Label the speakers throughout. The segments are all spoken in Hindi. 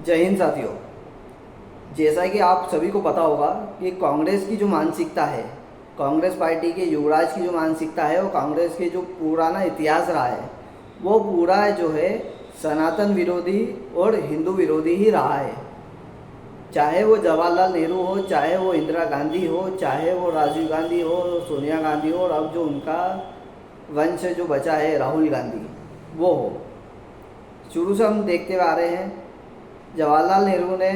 Speaker 1: जय हिंद साथियों। जैसा कि आप सभी को पता होगा कि कांग्रेस की जो मानसिकता है, कांग्रेस पार्टी के युवराज की जो मानसिकता है, वो कांग्रेस के जो पुराना इतिहास रहा है वो पूरा जो है सनातन विरोधी और हिंदू विरोधी ही रहा है। चाहे वो जवाहरलाल नेहरू हो, चाहे वो इंदिरा गांधी हो, चाहे वो राजीव गांधी हो, सोनिया गांधी हो, और अब जो उनका वंश जो बचा है राहुल गांधी वो हो। शुरू से हम देखते आ रहे हैं, जवाहरलाल नेहरू ने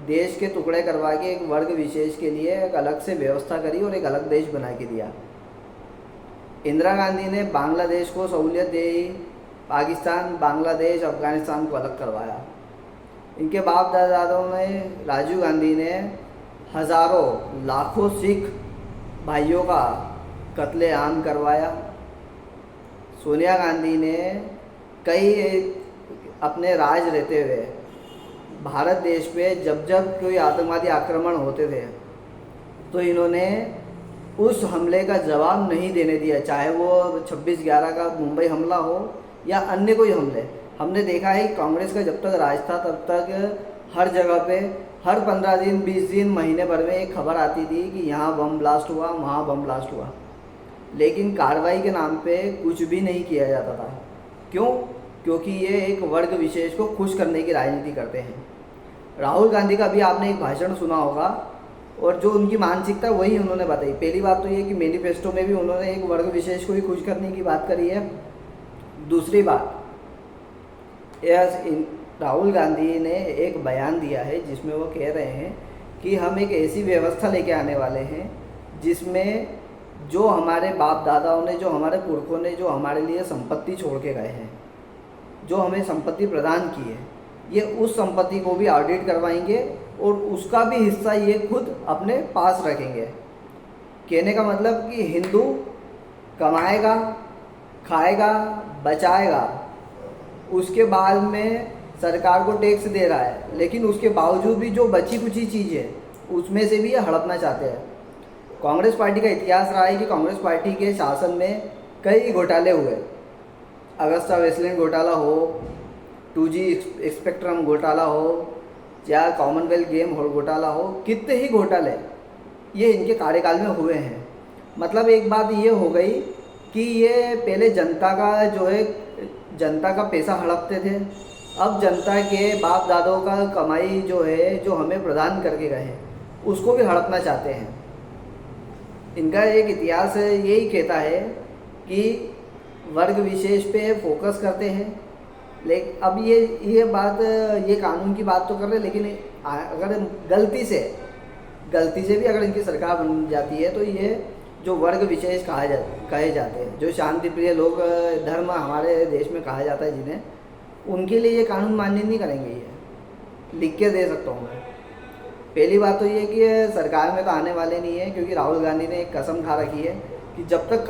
Speaker 1: देश के टुकड़े करवा के एक वर्ग विशेष के लिए एक अलग से व्यवस्था करी और एक अलग देश बना के दिया। इंदिरा गांधी ने बांग्लादेश को सहूलियत दी, पाकिस्तान, बांग्लादेश, अफ़गानिस्तान को अलग करवाया। इनके बाप दादाओं ने, राजीव गांधी ने हज़ारों लाखों सिख भाइयों का कत्लेआम करवाया। सोनिया गांधी ने कई अपने राज रहते हुए भारत देश पे जब जब कोई आतंकवादी आक्रमण होते थे तो इन्होंने उस हमले का जवाब नहीं देने दिया, चाहे वो 26/11 का मुंबई हमला हो या अन्य कोई हमले। हमने देखा है कांग्रेस का जब तक राज था तब तक हर जगह पे हर 15 दिन, 20 दिन, महीने भर में एक खबर आती थी कि यहाँ बम ब्लास्ट हुआ, वहाँ बम ब्लास्ट हुआ, लेकिन कार्रवाई के नाम पे कुछ भी नहीं किया जाता था। क्यों? क्योंकि ये एक वर्ग विशेष को खुश करने की राजनीति करते हैं। राहुल गांधी का भी आपने एक भाषण सुना होगा और जो उनकी मानसिकता वही उन्होंने बताई। पहली बात तो ये कि मैनिफेस्टो में भी उन्होंने एक वर्ग विशेष को ही खुश करने की बात करी है। दूसरी बात, राहुल गांधी ने एक बयान दिया है जिसमें वो कह रहे हैं कि हम एक ऐसी व्यवस्था लेके आने वाले हैं जिसमें जो हमारे बाप दादाओं ने, जो हमारे पुरखों ने जो हमारे लिए संपत्ति छोड़ के गए हैं, जो हमें संपत्ति प्रदान की है, ये उस संपत्ति को भी ऑडिट करवाएंगे और उसका भी हिस्सा ये खुद अपने पास रखेंगे। कहने का मतलब कि हिंदू कमाएगा, खाएगा, बचाएगा, उसके बाद में सरकार को टैक्स दे रहा है, लेकिन उसके बावजूद भी जो बची कुची चीज़ है उसमें से भी ये हड़पना चाहते हैं। कांग्रेस पार्टी का इतिहास रहा है कि कांग्रेस पार्टी के शासन में कई घोटाले हुए। अगस्ता वेस्टलैंड घोटाला हो, 2G स्पेक्ट्रम घोटाला हो, या कॉमनवेल्थ गेम घोटाला हो, कितने ही घोटाले ये इनके कार्यकाल में हुए हैं। मतलब एक बात ये हो गई कि ये पहले जनता का जो है, जनता का पैसा हड़पते थे, अब जनता के बाप दादों का कमाई जो है, जो हमें प्रदान करके गए हैं, उसको भी हड़पना चाहते हैं। इनका एक इतिहास यही कहता है कि वर्ग विशेष पे फोकस करते हैं। लेकिन अब ये बात, ये कानून की बात तो कर रहे हैं, लेकिन अगर गलती से भी अगर इनकी सरकार बन जाती है तो ये जो वर्ग विशेष कहे जाते हैं, जो शांति प्रिय लोग, धर्म हमारे देश में कहा जाता है जिन्हें, उनके लिए ये कानून मान्य नहीं करेंगे। ये लिख के दे सकता हूँ मैं। पहली बात तो ये कि सरकार में तो आने वाले नहीं है, क्योंकि राहुल गांधी ने एक कसम खा रखी है कि जब तक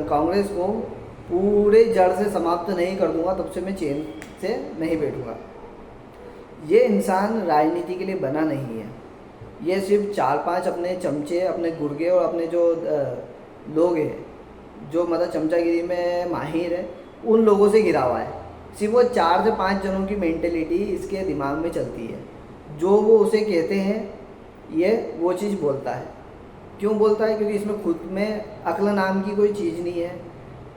Speaker 1: कांग्रेस को पूरे जड़ से समाप्त नहीं कर दूंगा तब से मैं चैन से नहीं बैठूंगा। ये इंसान राजनीति के लिए बना नहीं है। ये सिर्फ 4-5 अपने चमचे, अपने गुर्गे और अपने जो लोग हैं जो मतलब चमचागिरी में माहिर है, उन लोगों से घिरा हुआ है। सिर्फ वो 4 से 5 जनों की मेंटेलिटी इसके दिमाग में चलती है। जो वो उसे कहते हैं ये वो चीज़ बोलता है। क्यों बोलता है? क्योंकि इसमें खुद में अक्ल नाम की कोई चीज़ नहीं है।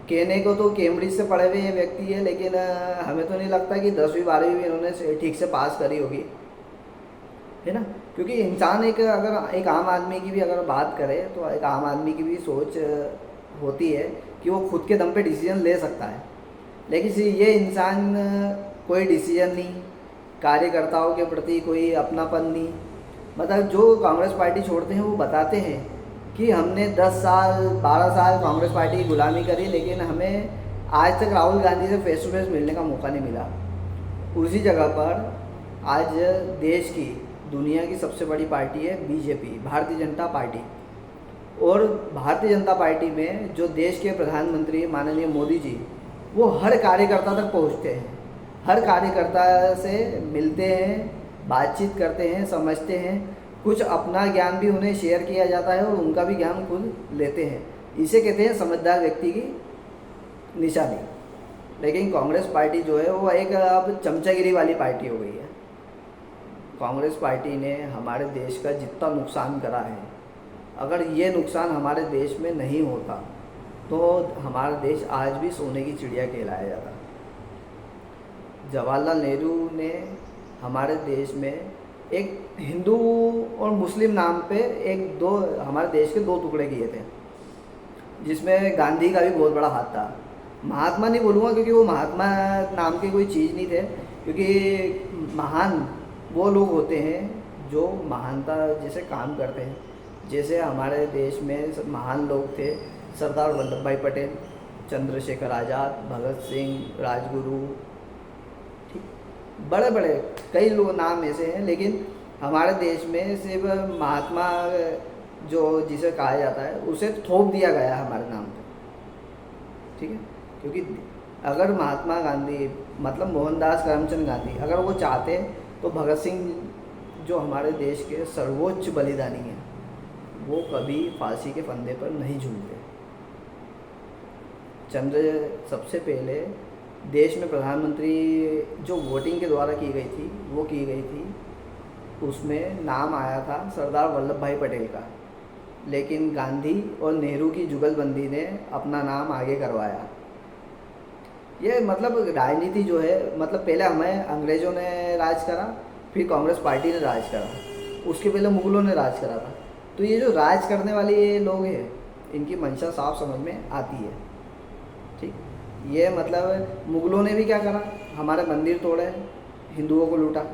Speaker 1: कहने को तो कैम्ब्रिज से पढ़े हुए ये व्यक्ति है, लेकिन हमें तो नहीं लगता कि 10वीं 12वीं भी इन्होंने ठीक से पास करी होगी, है ना। क्योंकि इंसान अगर एक आम आदमी की भी अगर बात करे तो एक आम आदमी की भी सोच होती है कि वो खुद के दम पे डिसीजन ले सकता है, लेकिन ये इंसान कोई डिसीजन नहीं, कार्यकर्ताओं के प्रति कोई अपनापन नहीं। मतलब जो कांग्रेस पार्टी छोड़ते हैं वो बताते हैं कि हमने 10 साल 12 साल कांग्रेस पार्टी की गुलामी करी, लेकिन हमें आज तक राहुल गांधी से फेस टू फेस मिलने का मौका नहीं मिला। उसी जगह पर आज देश की, दुनिया की सबसे बड़ी पार्टी है बीजेपी, भारतीय जनता पार्टी। और भारतीय जनता पार्टी में जो देश के प्रधानमंत्री माननीय मोदी जी, वो हर कार्यकर्ता तक पहुंचते हैं, हर कार्यकर्ता से मिलते हैं, बातचीत करते हैं, समझते हैं। कुछ अपना ज्ञान भी उन्हें शेयर किया जाता है और उनका भी ज्ञान खुद लेते हैं। इसे कहते हैं समझदार व्यक्ति की निशानी। लेकिन कांग्रेस पार्टी जो है वो एक अब चमचागिरी वाली पार्टी हो गई है। कांग्रेस पार्टी ने हमारे देश का जितना नुकसान करा है, अगर ये नुकसान हमारे देश में नहीं होता तो हमारा देश आज भी सोने की चिड़िया कहलाया जाता। जवाहरलाल नेहरू ने हमारे देश में एक हिंदू और मुस्लिम नाम पे हमारे देश के दो टुकड़े किए थे, जिसमें गांधी का भी बहुत बड़ा हाथ था। महात्मा नहीं बोलूँगा क्योंकि वो महात्मा नाम की कोई चीज़ नहीं थे, क्योंकि महान वो लोग होते हैं जो महानता जैसे काम करते हैं। जैसे हमारे देश में महान लोग थे सरदार वल्लभ भाई पटेल, चंद्रशेखर आज़ाद, भगत सिंह, राजगुरु, ठीक, बड़े बड़े कई लोग नाम ऐसे हैं। लेकिन हमारे देश में सिर्फ महात्मा जो जिसे कहा जाता है उसे थोप दिया गया है हमारे नाम पे, ठीक है। क्योंकि अगर महात्मा गांधी मतलब मोहनदास करमचंद गांधी अगर वो चाहते तो भगत सिंह जो हमारे देश के सर्वोच्च बलिदानी हैं वो कभी फांसी के फंदे पर नहीं झूलते। सबसे पहले देश में प्रधानमंत्री जो वोटिंग के द्वारा की गई थी उसमें नाम आया था सरदार वल्लभ भाई पटेल का, लेकिन गांधी और नेहरू की जुगलबंदी ने अपना नाम आगे करवाया। ये मतलब राजनीति जो है, मतलब पहले हमें अंग्रेज़ों ने राज करा, फिर कांग्रेस पार्टी ने राज करा, उसके पहले मुग़लों ने राज करा था। तो ये जो राज करने वाले ये लोग हैं इनकी मंशा साफ समझ में आती है, ठीक। ये मतलब मुग़लों ने भी क्या करा, हमारे मंदिर तोड़े, हिंदुओं को लूटा।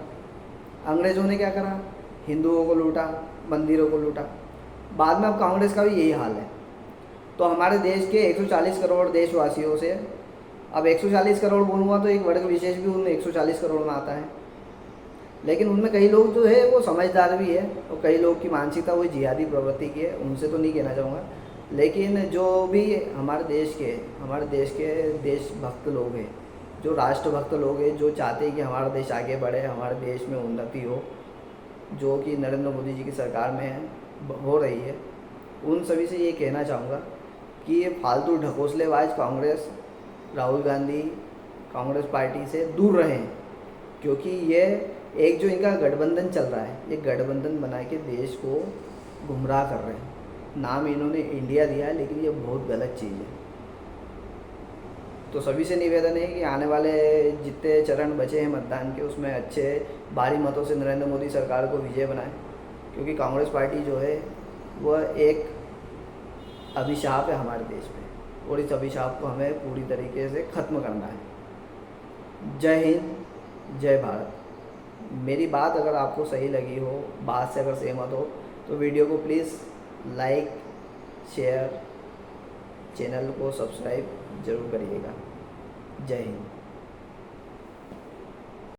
Speaker 1: अंग्रेज़ों ने क्या करा, हिंदुओं को लूटा, मंदिरों को लूटा। बाद में अब कांग्रेस का भी यही हाल है। तो हमारे देश के 140 करोड़ देशवासियों से अब 140 करोड़ बोलूँगा तो एक वर्ग विशेष भी उनमें 140 करोड़ में आता है, लेकिन उनमें कई लोग जो है वो समझदार भी है और कई लोग की मानसिकता वो जिहादी प्रवृत्ति की है, उनसे तो नहीं कहना चाहूँगा। लेकिन जो भी हमारे देश के देशभक्त लोग हैं, जो राष्ट्रभक्त लोग हैं, जो चाहते हैं कि हमारा देश आगे बढ़े, हमारे देश में उन्नति हो, जो कि नरेंद्र मोदी जी की सरकार में हो रही है, उन सभी से ये कहना चाहूँगा कि ये फालतू ढकोसलेबाज कांग्रेस, राहुल गांधी, कांग्रेस पार्टी से दूर रहें, क्योंकि ये एक जो इनका गठबंधन चल रहा है, ये गठबंधन बना के देश को गुमराह कर रहे हैं। नाम इन्होंने इंडिया दिया है, लेकिन ये बहुत गलत चीज़ है। तो सभी से निवेदन है कि आने वाले जितने चरण बचे हैं मतदान के, उसमें अच्छे भारी मतों से नरेंद्र मोदी सरकार को विजय बनाएं, क्योंकि कांग्रेस पार्टी जो है वह एक अभिशाप है हमारे देश में, और इस अभिशाप को हमें पूरी तरीके से ख़त्म करना है। जय हिंद, जय भारत। मेरी बात अगर आपको सही लगी हो, बात से अगर सहमत हो, तो वीडियो को प्लीज़ लाइक, शेयर, चैनल को सब्सक्राइब ज़रूर करिएगा। जय हिंद।